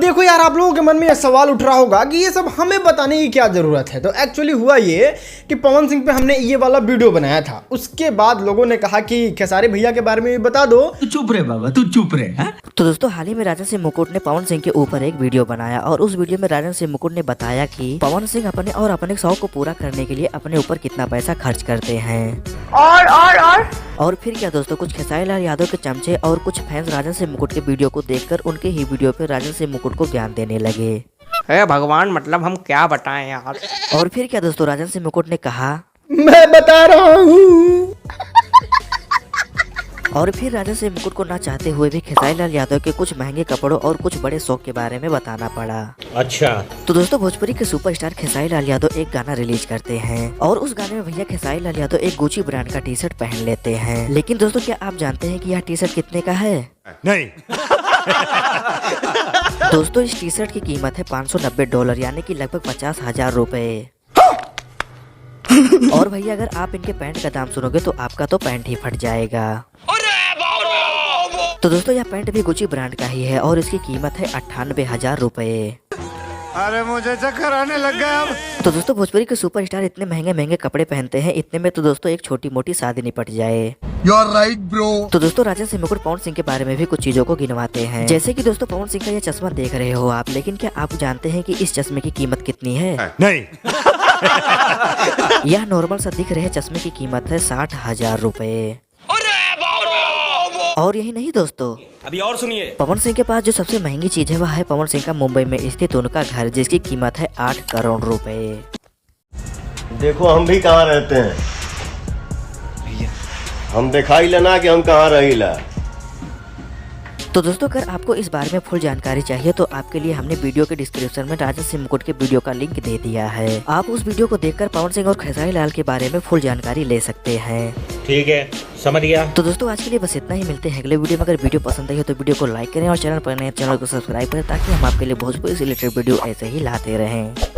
देखो यार, आप लोगों के मन में यह सवाल उठ रहा होगा कि ये सब हमें बताने की क्या जरूरत है। तो एक्चुअली हुआ ये कि पवन सिंह पे हमने ये वाला वीडियो बनाया था, उसके बाद लोगों ने कहा कि खेसारी भैया के बारे में भी बता दो। तू चुप रहे बाबा, तू चुप रहे। है? तो दोस्तों हाल ही में राजन सिंह मुकुट ने पवन सिंह के ऊपर एक वीडियो बनाया और उस वीडियो में राजन सिंह मुकुट ने बताया कि पवन सिंह अपने शौक को पूरा करने के लिए अपने ऊपर कितना पैसा खर्च करते हैं। और फिर क्या दोस्तों, कुछ खेसारी लाल यादव के चमचे और कुछ फैंस राजन सिंह मुकुट के वीडियो को देखकर उनके ही वीडियो पे राजन सिंह मुकुट को ज्ञान देने लगे। हे भगवान, मतलब हम क्या बताएं यार। और फिर क्या दोस्तों, राजन सिंह मुकुट ने कहा मैं बता रहा हूँ। और फिर राजन सिंह मुकुट को ना चाहते हुए भी खेसारी लाल यादव के कुछ महंगे कपड़ों और कुछ बड़े शौक के बारे में बताना पड़ा। अच्छा, तो दोस्तों भोजपुरी के सुपरस्टार खेसारी लाल यादव एक गाना रिलीज करते हैं और उस गाने में भैया खेसारी लाल यादव एक गुची ब्रांड का टी शर्ट पहन लेते हैं। लेकिन दोस्तों क्या आप जानते हैं कि यह टी शर्ट कितने का है? नहीं। दोस्तों इस टी शर्ट की कीमत है $590 यानी कि लगभग 50,000 रुपए। और भैया अगर आप इनके पैंट का दाम सुनोगे तो आपका तो पैंट ही फट जाएगा। तो दोस्तों यह पैंट भी गुची ब्रांड का ही है और इसकी कीमत है 98,000 रुपए। अरे मुझे चक्कर आने लग गया अब। तो दोस्तों भोजपुरी के सुपरस्टार इतने महंगे महंगे कपड़े पहनते हैं, इतने में तो दोस्तों एक छोटी मोटी शादी निपट जाए। You are right bro. तो दोस्तों राजन सिंह मुकुट पवन सिंह के बारे में भी कुछ चीजों को गिनवाते हैं, जैसे कि दोस्तों पवन सिंह का यह चश्मा देख रहे हो आप, लेकिन क्या आप जानते हैं कि इस चश्मे की कीमत कितनी है? नहीं। यह नॉर्मल सा दिख रहे चश्मे की कीमत है 60,000 रुपए। और यही नहीं दोस्तों, अभी और सुनिए, पवन सिंह के पास जो सबसे महंगी चीज है वह है पवन सिंह का मुंबई में स्थित उनका घर, जिसकी कीमत है 8 करोड़ रुपए। देखो हम भी कहाँ रहते हैं, हम दिखाई लेना कि हम कहाँ रहीला। तो दोस्तों अगर आपको इस बारे में फुल जानकारी चाहिए तो आपके लिए हमने वीडियो के डिस्क्रिप्शन में राजन सिंह मुकुट के वीडियो का लिंक दे दिया है। आप उस वीडियो को देखकर पवन सिंह और खेसारी लाल के बारे में फुल जानकारी ले सकते हैं। ठीक है, समझ गया। तो दोस्तों आज के लिए बस इतना ही, मिलते हैं अगले वीडियो में। अगर वीडियो पसंद आई हो तो वीडियो को लाइक करें और चैनल पर नए चैनल को सब्सक्राइब करें ताकि हम आपके लिए भोजपुरी से रिलेटेड वीडियो ऐसे ही लाते रहें।